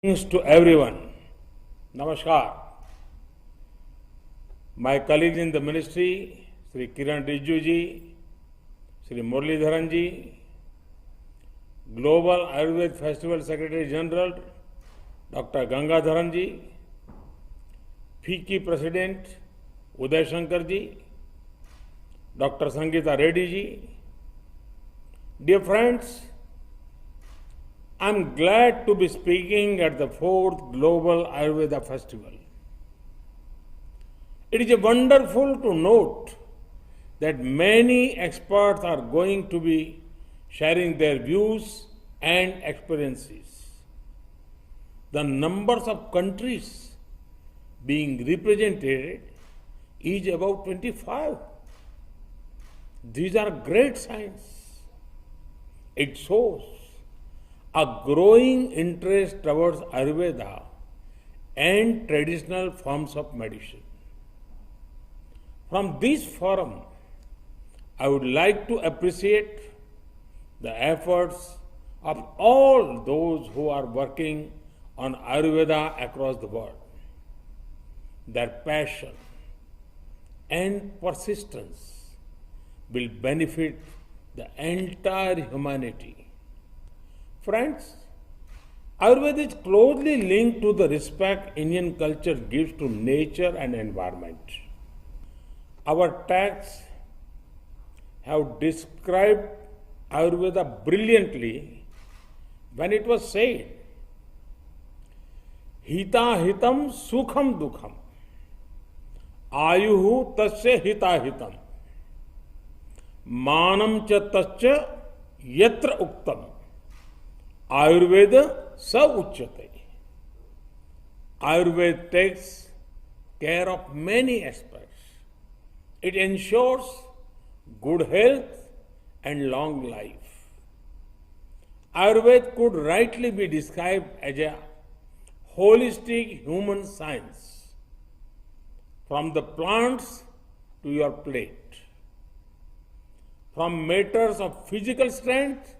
Greetings to everyone. Namaskar. My colleagues in the ministry, Sri Kiran Rijiju ji, Sri Muralidharan ji, Global Ayurveda Festival Secretary General, Dr. Gangadharan ji, FICCI President Uday Shankar ji, Dr. Sangeeta Reddy ji. Dear friends, I am glad to be speaking at the 4th Global Ayurveda Festival. It is wonderful to note that many experts are going to be sharing their views and experiences. The numbers of countries being represented is about 25. These are great signs. It shows a growing interest towards Ayurveda and traditional forms of medicine. From this forum, I would like to appreciate the efforts of all those who are working on Ayurveda across the world. Their passion and persistence will benefit the entire humanity. Friends, Ayurveda is closely linked to the respect Indian culture gives to nature and environment. Our texts have described Ayurveda brilliantly when it was said, Hita hitam sukham dukham, ayuhu tasya hita hitam, manam cha tasya yatra uktam. Ayurveda sa uchyate. Ayurveda takes care of many aspects. It ensures good health and long life. Ayurveda could rightly be described as a holistic human science, from the plants to your plate, from matters of physical strength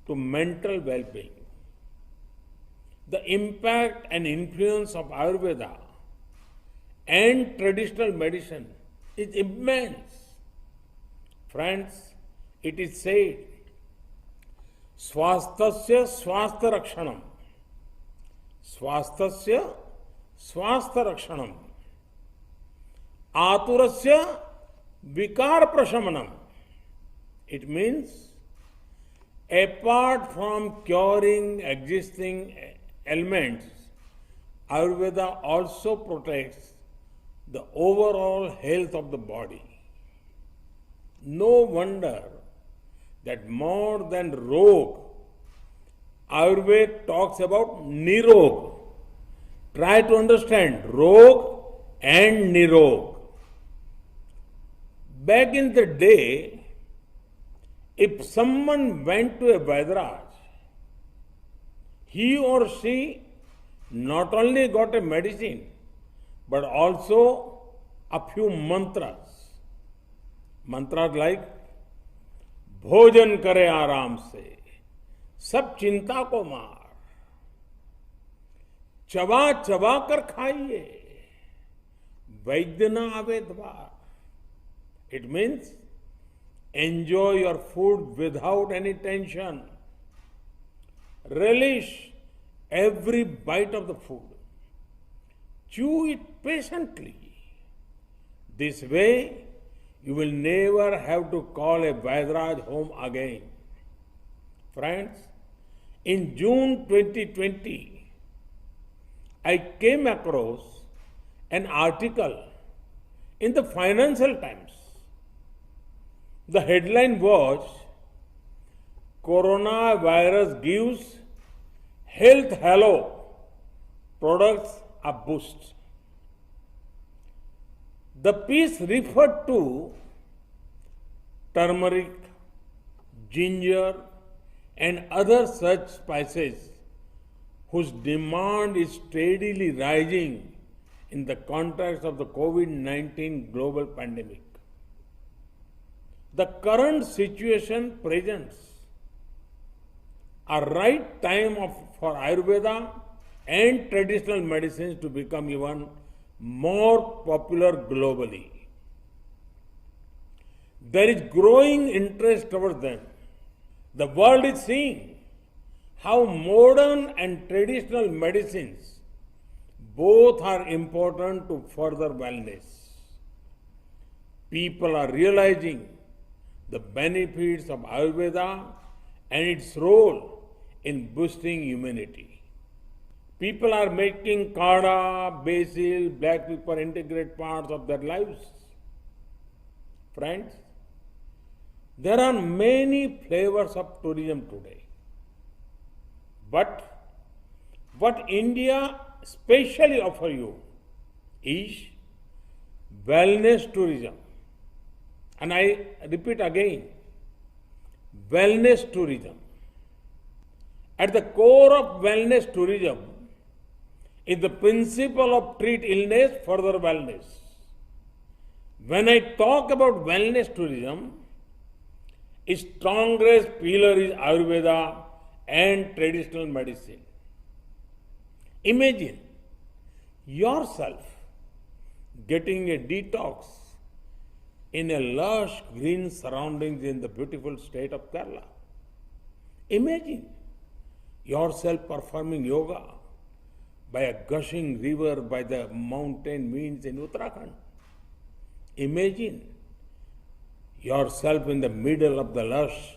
to mental well-being. The impact and influence of Ayurveda and traditional medicine is immense. Friends, it is said, swasthasya swastha rakshanam, swasthasya swastha rakshanam, aturasya vikar prashamanam. It means, apart from curing existing ailments, Ayurveda also protects the overall health of the body. No wonder that more than rog, Ayurveda talks about nirog. Try to understand rog and nirog. Back in the day, if someone went to a Vaidraj, he or she not only got a medicine, but also a few mantras. Mantras like, भोजन करे आराम से, सब चिंता को मार, चबा चबा कर खाइए, वैद्य न आवे द्वार. It means, enjoy your food without any tension. Relish every bite of the food. Chew it patiently. This way, you will never have to call a Vaidraj home again. Friends, in June 2020, I came across an article in the Financial Times. The headline was, Coronavirus gives health halo products a boost. The piece referred to turmeric, ginger, and other such spices whose demand is steadily rising in the context of the COVID-19 global pandemic. The current situation presents a right time for Ayurveda and traditional medicines to become even more popular globally. There is growing interest towards them. The world is seeing how modern and traditional medicines both are important to further wellness. People are realizing the benefits of Ayurveda and its role in boosting immunity. People are making kada, basil, black pepper integrate parts of their lives. Friends, there are many flavors of tourism today. But what India specially offers you is wellness tourism. And I repeat again, wellness tourism. At the core of wellness tourism is the principle of treat illness, further wellness. When I talk about wellness tourism, its strongest pillar is Ayurveda and traditional medicine. Imagine yourself getting a detox in a lush green surroundings in the beautiful state of Kerala. Imagine yourself performing yoga by a gushing river by the mountain means in Uttarakhand. Imagine yourself in the middle of the lush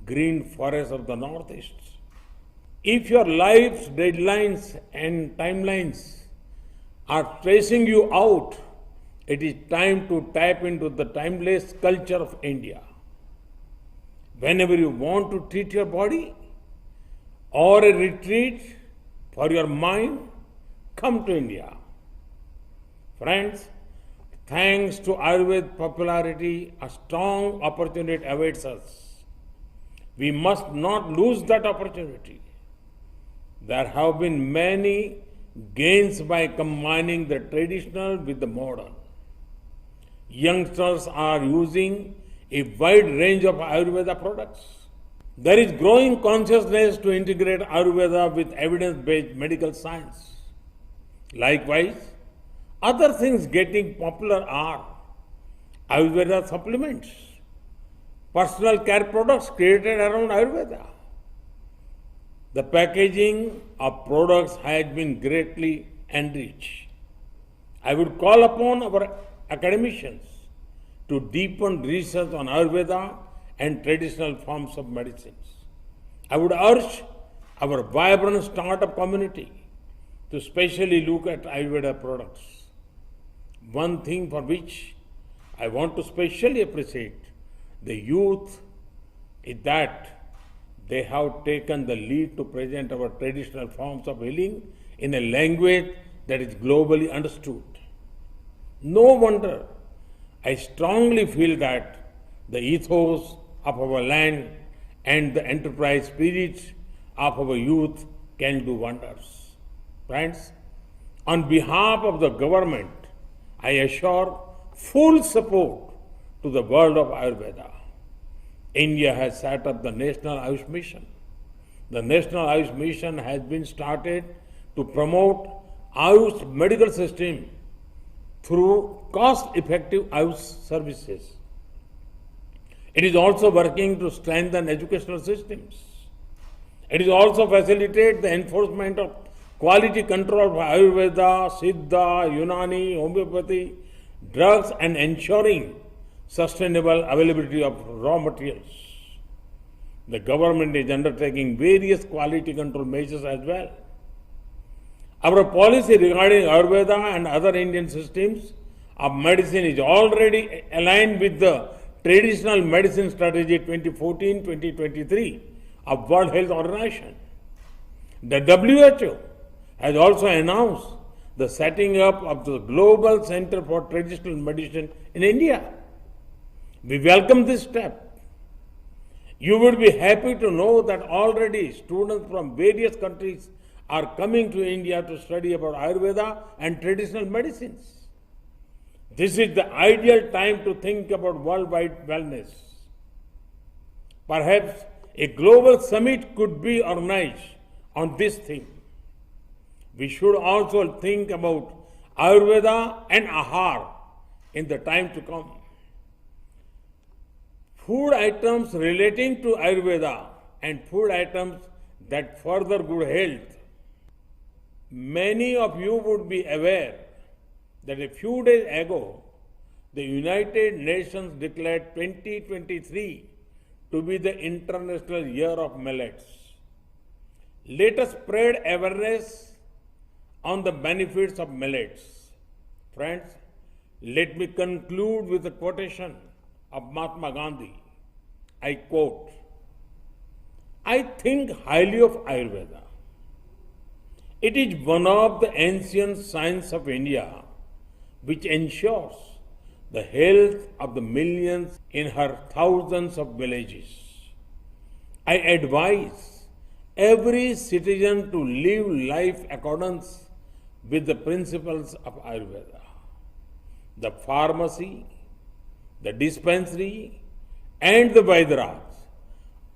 green forest of the Northeast. If your life's deadlines and timelines are stressing you out, it is time to tap into the timeless culture of India. Whenever you want to treat your body or a retreat for your mind, come to India. Friends, thanks to Ayurveda popularity, a strong opportunity awaits us. We must not lose that opportunity. There have been many gains by combining the traditional with the modern. Youngsters are using a wide range of Ayurveda products. There is growing consciousness to integrate Ayurveda with evidence-based medical science. Likewise, other things getting popular are Ayurveda supplements, personal care products created around Ayurveda. The packaging of products has been greatly enriched. I would call upon our academicians to deepen research on Ayurveda and traditional forms of medicines. I would urge our vibrant startup community to specially look at Ayurveda products. One thing for which I want to specially appreciate the youth is that they have taken the lead to present our traditional forms of healing in a language that is globally understood. No wonder I strongly feel that the ethos of our land and the enterprise spirit of our youth can do wonders. Friends, on behalf of the government, I assure full support to the world of Ayurveda. India has set up the National Ayush Mission. The National Ayush Mission has been started to promote Ayush medical system through cost-effective Ayush services. It is also working to strengthen educational systems. It is also facilitate the enforcement of quality control of Ayurveda, Siddha, Unani, homeopathy, drugs and ensuring sustainable availability of raw materials. The government is undertaking various quality control measures as well. Our policy regarding Ayurveda and other Indian systems of medicine is already aligned with the Traditional Medicine Strategy 2014-2023 of World Health Organization. The WHO has also announced the setting up of the Global Center for Traditional Medicine in India. We welcome this step. You would be happy to know that already students from various countries are coming to India to study about Ayurveda and traditional medicines. This is the ideal time to think about worldwide wellness. Perhaps a global summit could be organized on this theme. We should also think about Ayurveda and Ahar in the time to come. Food items relating to Ayurveda and food items that further good health. Many of you would be aware that a few days ago, the United Nations declared 2023 to be the International Year of Millets. Let us spread awareness on the benefits of millets. Friends, let me conclude with a quotation of Mahatma Gandhi. I quote, "I think highly of Ayurveda. It is one of the ancient sciences of India which ensures the health of the millions in her thousands of villages. I advise every citizen to live life accordance with the principles of Ayurveda. The pharmacy, the dispensary, and the Vaidraj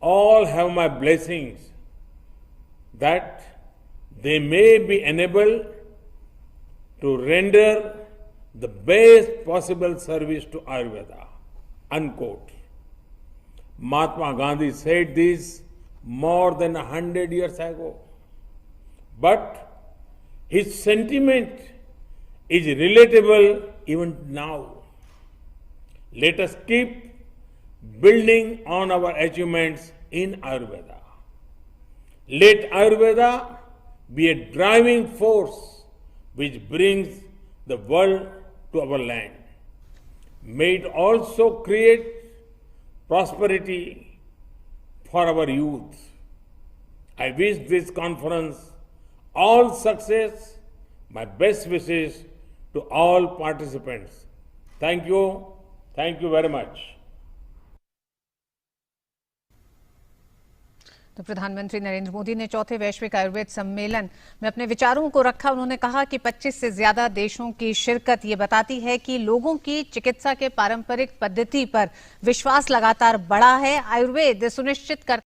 all have my blessings that they may be enabled to render the best possible service to Ayurveda." Unquote. Mahatma Gandhi said this more than 100 years ago. But his sentiment is relatable even now. Let us keep building on our achievements in Ayurveda. Let Ayurveda be a driving force which brings the world to our land. May it also create prosperity for our youth. I wish this conference all success. My best wishes to all participants. Thank you. Thank you very much. तो प्रधानमंत्री नरेंद्र मोदी ने चौथे वैश्विक आयुर्वेद सम्मेलन में अपने विचारों को रखा। उन्होंने कहा कि 25 से ज्यादा देशों की शिरकत ये बताती है कि लोगों की चिकित्सा के पारंपरिक पद्धति पर विश्वास लगातार बढ़ा है। आयुर्वेद सुनिश्चित करता